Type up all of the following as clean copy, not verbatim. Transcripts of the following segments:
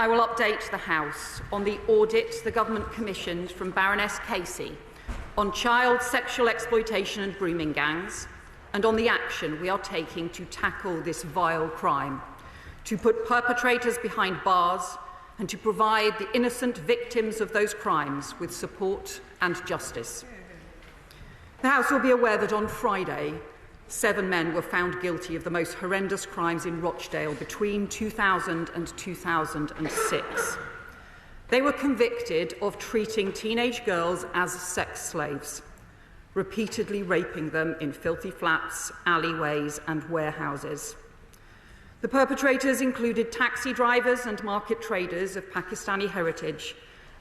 I will update the House on the audit the government commissioned from Baroness Casey on child sexual exploitation and grooming gangs, and on the action we are taking to tackle this vile crime, to put perpetrators behind bars and to provide the innocent victims of those crimes with support and justice. The House will be aware that on Friday, 7 men were found guilty of the most horrendous crimes in Rochdale between 2000 and 2006. They were convicted of treating teenage girls as sex slaves, repeatedly raping them in filthy flats, alleyways and warehouses. The perpetrators included taxi drivers and market traders of Pakistani heritage,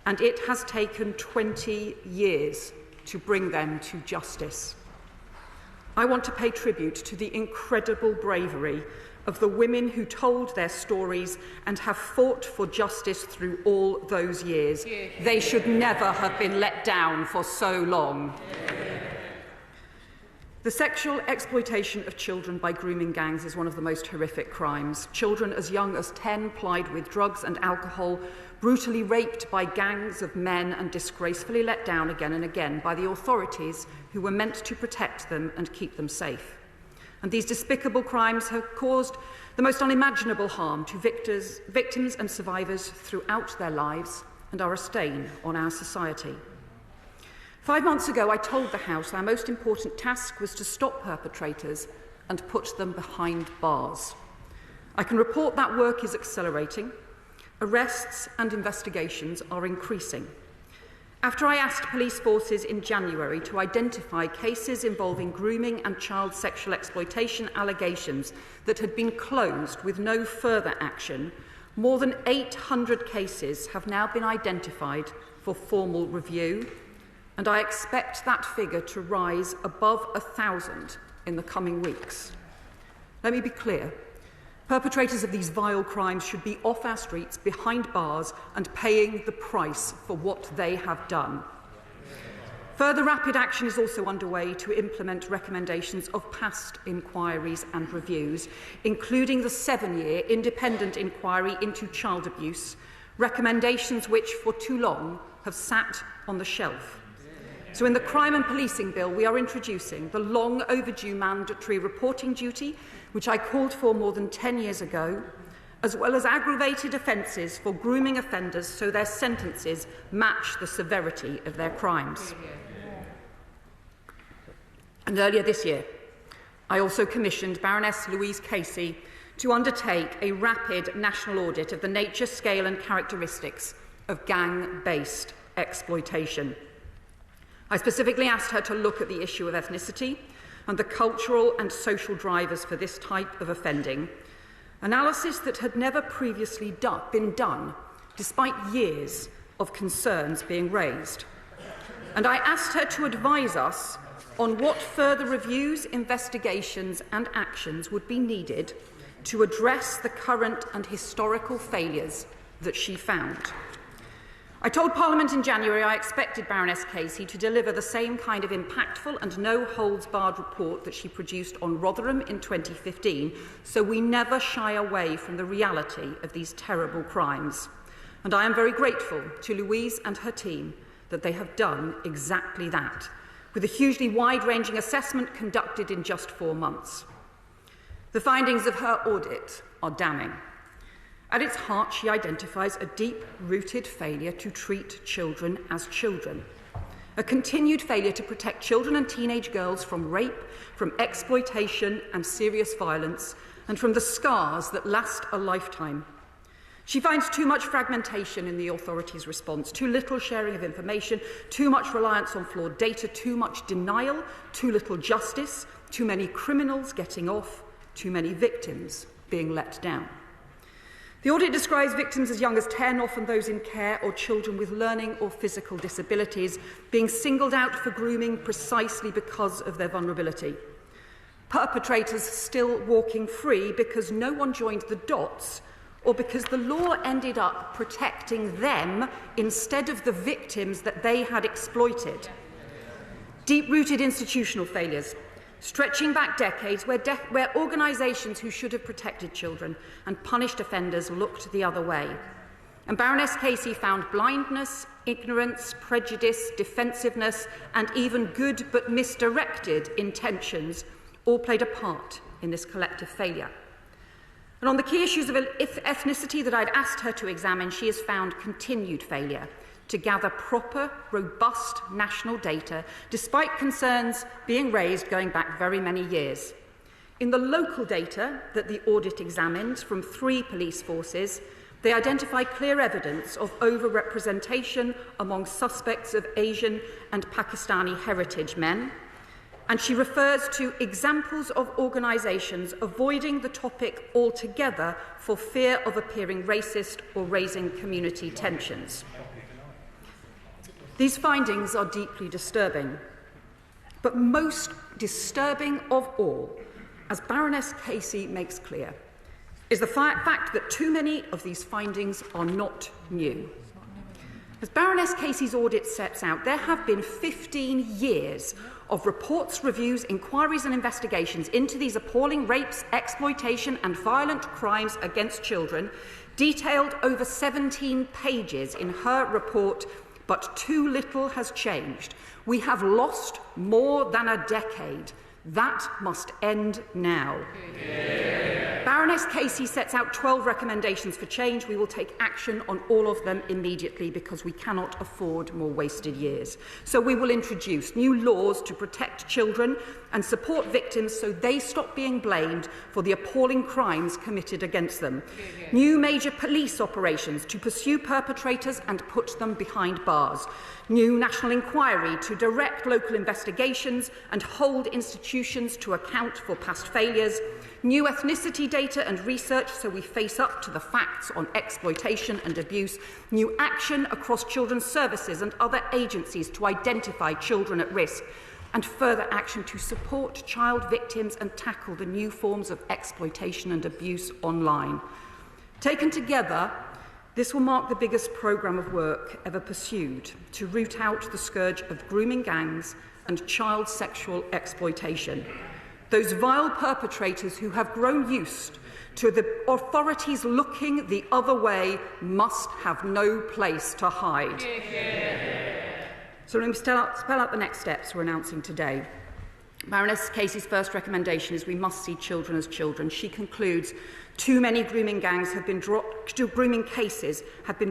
and it has taken 20 years to bring them to justice. I want to pay tribute to the incredible bravery of the women who told their stories and have fought for justice through all those years. They should never have been let down for so long. The sexual exploitation of children by grooming gangs is one of the most horrific crimes. Children as young as 10 plied with drugs and alcohol, brutally raped by gangs of men and disgracefully let down again and again by the authorities who were meant to protect them and keep them safe. And these despicable crimes have caused the most unimaginable harm to victims and survivors throughout their lives and are a stain on our society. 5 months ago, I told the House our most important task was to stop perpetrators and put them behind bars. I can report that work is accelerating. Arrests and investigations are increasing. After I asked police forces in January to identify cases involving grooming and child sexual exploitation allegations that had been closed with no further action, more than 800 cases have now been identified for formal review, and I expect that figure to rise above 1,000 in the coming weeks. Let me be clear. Perpetrators of these vile crimes should be off our streets, behind bars, and paying the price for what they have done. Further rapid action is also underway to implement recommendations of past inquiries and reviews, including the 7-year independent inquiry into child abuse, recommendations which for too long have sat on the shelf. So in the Crime and Policing Bill, we are introducing the long overdue mandatory reporting duty, which I called for more than 10 years ago, as well as aggravated offences for grooming offenders so their sentences match the severity of their crimes. And earlier this year, I also commissioned Baroness Louise Casey to undertake a rapid national audit of the nature, scale and characteristics of gang-based exploitation. I specifically asked her to look at the issue of ethnicity and the cultural and social drivers for this type of offending, analysis that had never previously been done, despite years of concerns being raised. And I asked her to advise us on what further reviews, investigations and actions would be needed to address the current and historical failures that she found. I told Parliament in January I expected Baroness Casey to deliver the same kind of impactful and no-holds-barred report that she produced on Rotherham in 2015, so we never shy away from the reality of these terrible crimes. And I am very grateful to Louise and her team that they have done exactly that, with a hugely wide-ranging assessment conducted in just 4 months. The findings of her audit are damning. At its heart, she identifies a deep-rooted failure to treat children as children, a continued failure to protect children and teenage girls from rape, from exploitation and serious violence, and from the scars that last a lifetime. She finds too much fragmentation in the authorities' response, too little sharing of information, too much reliance on flawed data, too much denial, too little justice, too many criminals getting off, too many victims being let down. The audit describes victims as young as 10, often those in care, or children with learning or physical disabilities, being singled out for grooming precisely because of their vulnerability. Perpetrators still walking free because no one joined the dots, or because the law ended up protecting them instead of the victims that they had exploited. Deep-rooted institutional failures, stretching back decades where organisations who should have protected children and punished offenders looked the other way. And Baroness Casey found blindness, ignorance, prejudice, defensiveness, and even good but misdirected intentions all played a part in this collective failure. And on the key issues of ethnicity that I'd asked her to examine, she has found continued failure to gather proper, robust national data, despite concerns being raised going back very many years. In the local data that the audit examined from 3 police forces, they identify clear evidence of overrepresentation among suspects of Asian and Pakistani heritage men. And she refers to examples of organisations avoiding the topic altogether for fear of appearing racist or raising community tensions. These findings are deeply disturbing, but most disturbing of all, as Baroness Casey makes clear, is the fact that too many of these findings are not new. As Baroness Casey's audit sets out, there have been 15 years of reports, reviews, inquiries and investigations into these appalling rapes, exploitation and violent crimes against children, detailed over 17 pages in her report, but too little has changed. We have lost more than a decade. That must end now. Yeah. Baroness Casey sets out 12 recommendations for change. We will take action on all of them immediately because we cannot afford more wasted years. So we will introduce new laws to protect children and support victims so they stop being blamed for the appalling crimes committed against them. Yeah. New major police operations to pursue perpetrators and put them behind bars. New national inquiry to direct local investigations and hold institutions to account for past failures. New ethnicity data and research so we face up to the facts on exploitation and abuse. New action across children's services and other agencies to identify children at risk. And further action to support child victims and tackle the new forms of exploitation and abuse online. Taken together, this will mark the biggest programme of work ever pursued to root out the scourge of grooming gangs and child sexual exploitation. Those vile perpetrators who have grown used to the authorities looking the other way must have no place to hide. So let me spell out the next steps we're announcing today. Baroness Casey's first recommendation is we must see children as children. She concludes too many grooming cases have been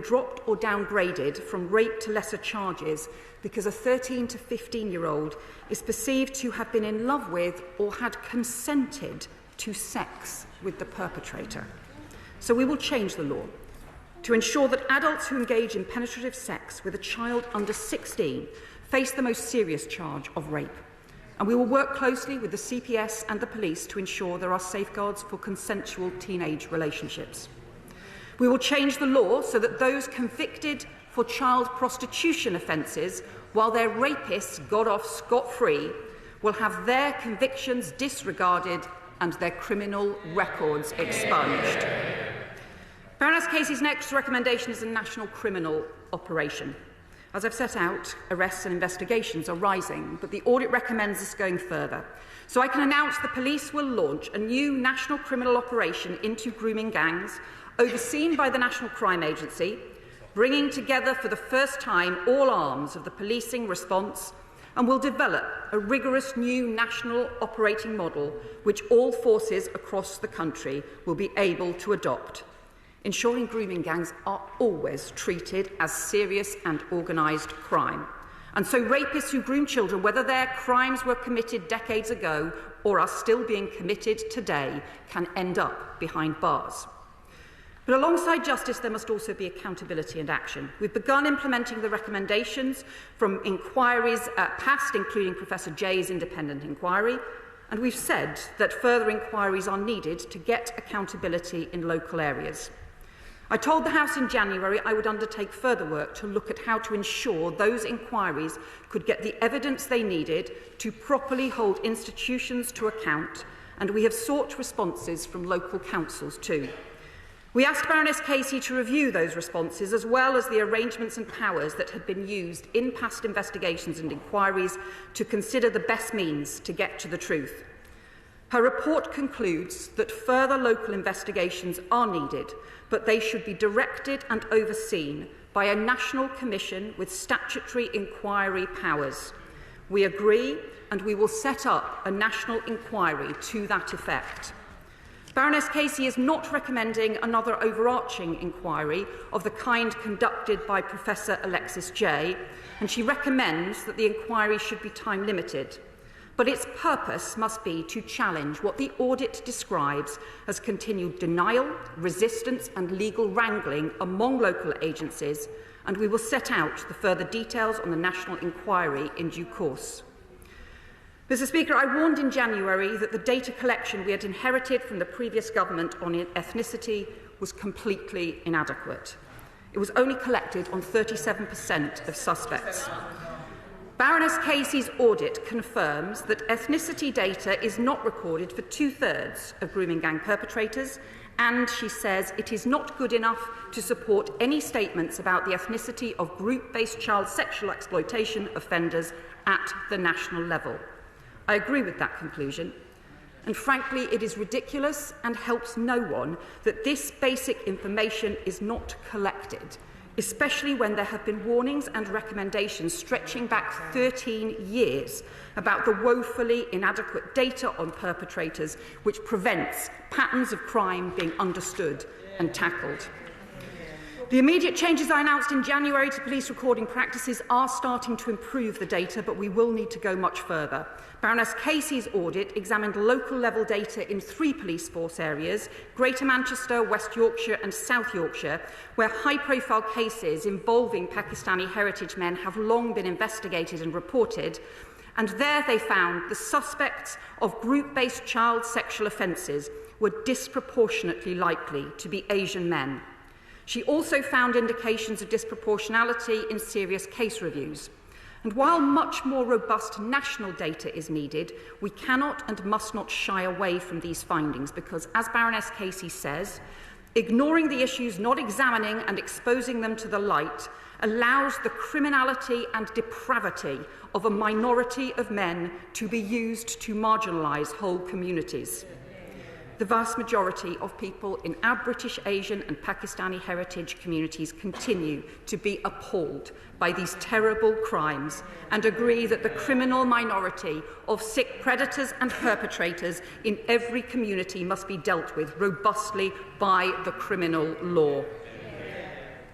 dropped or downgraded from rape to lesser charges because a 13 to 15-year-old is perceived to have been in love with or had consented to sex with the perpetrator. So we will change the law to ensure that adults who engage in penetrative sex with a child under 16 face the most serious charge of rape. And we will work closely with the CPS and the police to ensure there are safeguards for consensual teenage relationships. We will change the law so that those convicted for child prostitution offences, while their rapists got off scot-free, will have their convictions disregarded and their criminal records expunged. Baroness Casey's next recommendation is a national criminal operation. As I've set out, arrests and investigations are rising, but the audit recommends us going further. So I can announce the police will launch a new national criminal operation into grooming gangs, overseen by the National Crime Agency, bringing together for the first time all arms of the policing response, and will develop a rigorous new national operating model which all forces across the country will be able to adopt, ensuring grooming gangs are always treated as serious and organised crime. And so rapists who groom children, whether their crimes were committed decades ago or are still being committed today, can end up behind bars. But alongside justice, there must also be accountability and action. We've begun implementing the recommendations from inquiries past, including Professor Jay's independent inquiry, and we've said that further inquiries are needed to get accountability in local areas. I told the House in January I would undertake further work to look at how to ensure those inquiries could get the evidence they needed to properly hold institutions to account, and we have sought responses from local councils too. We asked Baroness Casey to review those responses as well as the arrangements and powers that had been used in past investigations and inquiries to consider the best means to get to the truth. Her report concludes that further local investigations are needed, but they should be directed and overseen by a national commission with statutory inquiry powers. We agree, and we will set up a national inquiry to that effect. Baroness Casey is not recommending another overarching inquiry of the kind conducted by Professor Alexis Jay, and she recommends that the inquiry should be time-limited. But its purpose must be to challenge what the audit describes as continued denial, resistance and legal wrangling among local agencies, and we will set out the further details on the national inquiry in due course. Mr. Speaker, I warned in January that the data collection we had inherited from the previous government on ethnicity was completely inadequate. It was only collected on 37% of suspects. Baroness Casey's audit confirms that ethnicity data is not recorded for 2/3 of grooming gang perpetrators, and she says it is not good enough to support any statements about the ethnicity of group-based child sexual exploitation offenders at the national level. I agree with that conclusion, and frankly, it is ridiculous and helps no one that this basic information is not collected, especially when there have been warnings and recommendations stretching back 13 years about the woefully inadequate data on perpetrators, which prevents patterns of crime being understood and tackled. The immediate changes I announced in January to police recording practices are starting to improve the data, but we will need to go much further. Baroness Casey's audit examined local-level data in 3 police force areas, Greater Manchester, West Yorkshire and South Yorkshire, where high-profile cases involving Pakistani heritage men have long been investigated and reported, and there they found the suspects of group-based child sexual offences were disproportionately likely to be Asian men. She also found indications of disproportionality in serious case reviews. And while much more robust national data is needed, we cannot and must not shy away from these findings because, as Baroness Casey says, ignoring the issues, not examining and exposing them to the light, allows the criminality and depravity of a minority of men to be used to marginalise whole communities. The vast majority of people in our British, Asian and Pakistani heritage communities continue to be appalled by these terrible crimes and agree that the criminal minority of sick predators and perpetrators in every community must be dealt with robustly by the criminal law.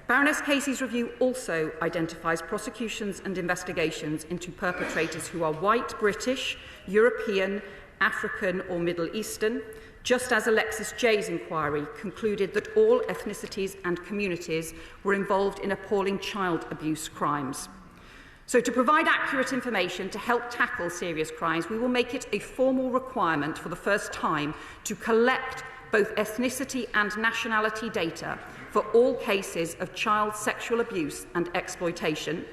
Baroness Casey's review also identifies prosecutions and investigations into perpetrators who are white, British, European, African or Middle Eastern, just as Alexis Jay's inquiry concluded that all ethnicities and communities were involved in appalling child abuse crimes. So to provide accurate information to help tackle serious crimes, we will make it a formal requirement for the first time to collect both ethnicity and nationality data for all cases of child sexual abuse and exploitation,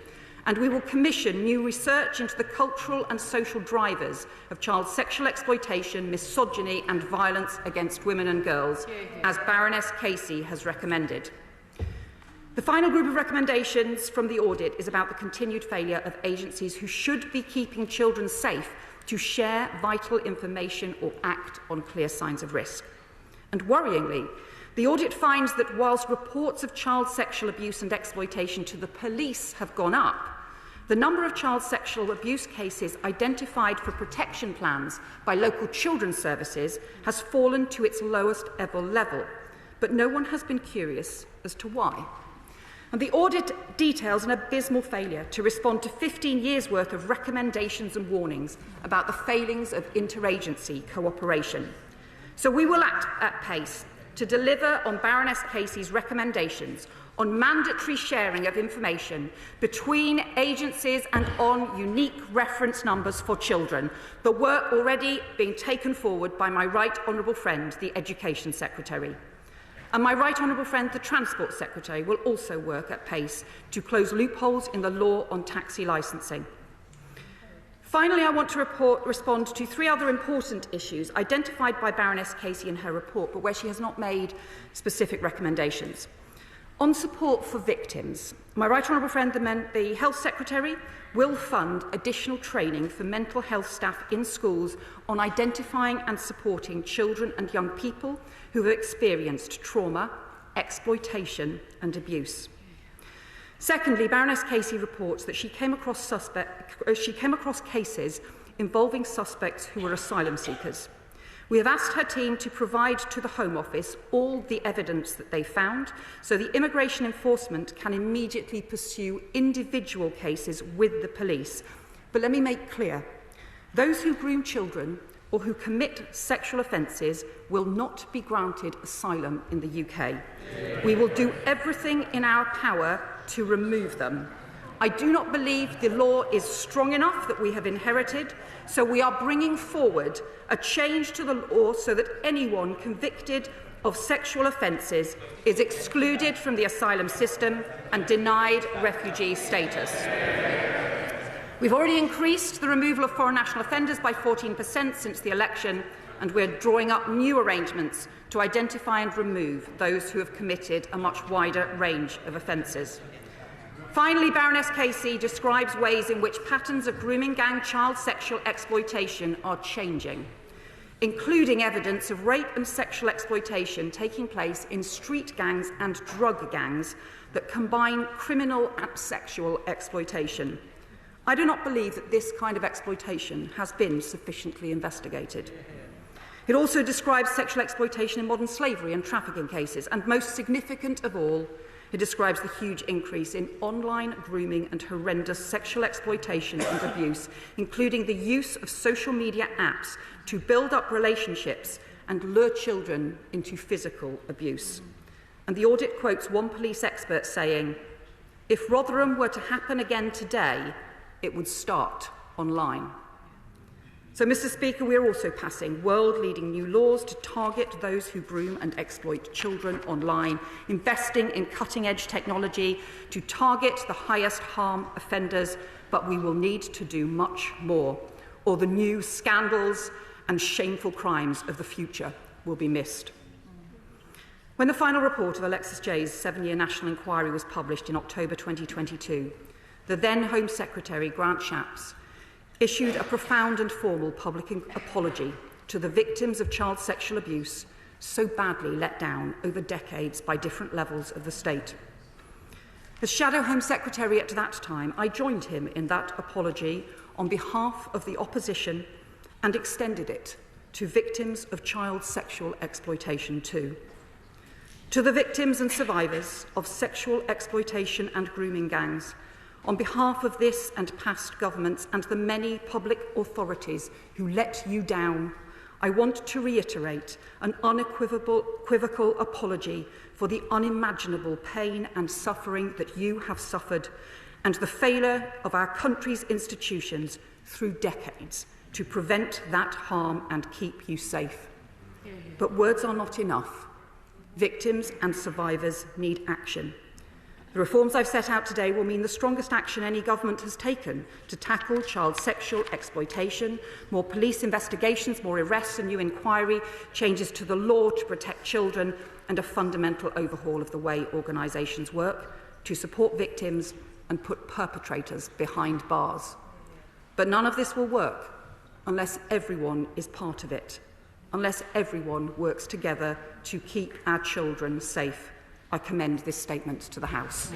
and we will commission new research into the cultural and social drivers of child sexual exploitation, misogyny and violence against women and girls, as Baroness Casey has recommended. The final group of recommendations from the audit is about the continued failure of agencies who should be keeping children safe to share vital information or act on clear signs of risk. And worryingly, the audit finds that whilst reports of child sexual abuse and exploitation to the police have gone up, the number of child sexual abuse cases identified for protection plans by local children's services has fallen to its lowest ever level, but no one has been curious as to why. And the audit details an abysmal failure to respond to 15 years' worth of recommendations and warnings about the failings of interagency cooperation. So we will act at pace to deliver on Baroness Casey's recommendations on mandatory sharing of information between agencies and on unique reference numbers for children, the work already being taken forward by my right honourable friend, the Education Secretary. And my right honourable friend, the Transport Secretary, will also work at pace to close loopholes in the law on taxi licensing. Finally, I want to respond to 3 other important issues identified by Baroness Casey in her report, but where she has not made specific recommendations. On support for victims, my right honourable friend, the Health Secretary, will fund additional training for mental health staff in schools on identifying and supporting children and young people who have experienced trauma, exploitation and abuse. Secondly, Baroness Casey reports that she came across cases involving suspects who were asylum seekers. We have asked her team to provide to the Home Office all the evidence that they found so the immigration enforcement can immediately pursue individual cases with the police. But let me make clear, those who groom children or who commit sexual offences will not be granted asylum in the UK. We will do everything in our power to remove them. I do not believe the law is strong enough that we have inherited, so we are bringing forward a change to the law so that anyone convicted of sexual offences is excluded from the asylum system and denied refugee status. We've already increased the removal of foreign national offenders by 14% since the election, and we're drawing up new arrangements to identify and remove those who have committed a much wider range of offences. Finally, Baroness Casey describes ways in which patterns of grooming gang child sexual exploitation are changing, including evidence of rape and sexual exploitation taking place in street gangs and drug gangs that combine criminal and sexual exploitation. I do not believe that this kind of exploitation has been sufficiently investigated. It also describes sexual exploitation in modern slavery and trafficking cases, and most significant of all, it describes the huge increase in online grooming and horrendous sexual exploitation and abuse, including the use of social media apps to build up relationships and lure children into physical abuse. And the audit quotes one police expert saying, "If Rotherham were to happen again today, it would start online." So, Mr. Speaker, we are also passing world-leading new laws to target those who groom and exploit children online, investing in cutting-edge technology to target the highest harm offenders, but we will need to do much more, or the new scandals and shameful crimes of the future will be missed. When the final report of Alexis Jay's 7-year national inquiry was published in October 2022, the then Home Secretary, Grant Shapps, issued a profound and formal public apology to the victims of child sexual abuse so badly let down over decades by different levels of the state. As Shadow Home Secretary at that time, I joined him in that apology on behalf of the opposition and extended it to victims of child sexual exploitation too. To the victims and survivors of sexual exploitation and grooming gangs, on behalf of this and past governments and the many public authorities who let you down, I want to reiterate an unequivocal apology for the unimaginable pain and suffering that you have suffered and the failure of our country's institutions through decades to prevent that harm and keep you safe. But words are not enough. Victims and survivors need action. The reforms I've set out today will mean the strongest action any government has taken to tackle child sexual exploitation, more police investigations, more arrests, a new inquiry, changes to the law to protect children, and a fundamental overhaul of the way organisations work to support victims and put perpetrators behind bars. But none of this will work unless everyone is part of it, unless everyone works together to keep our children safe. I commend this statement to the House.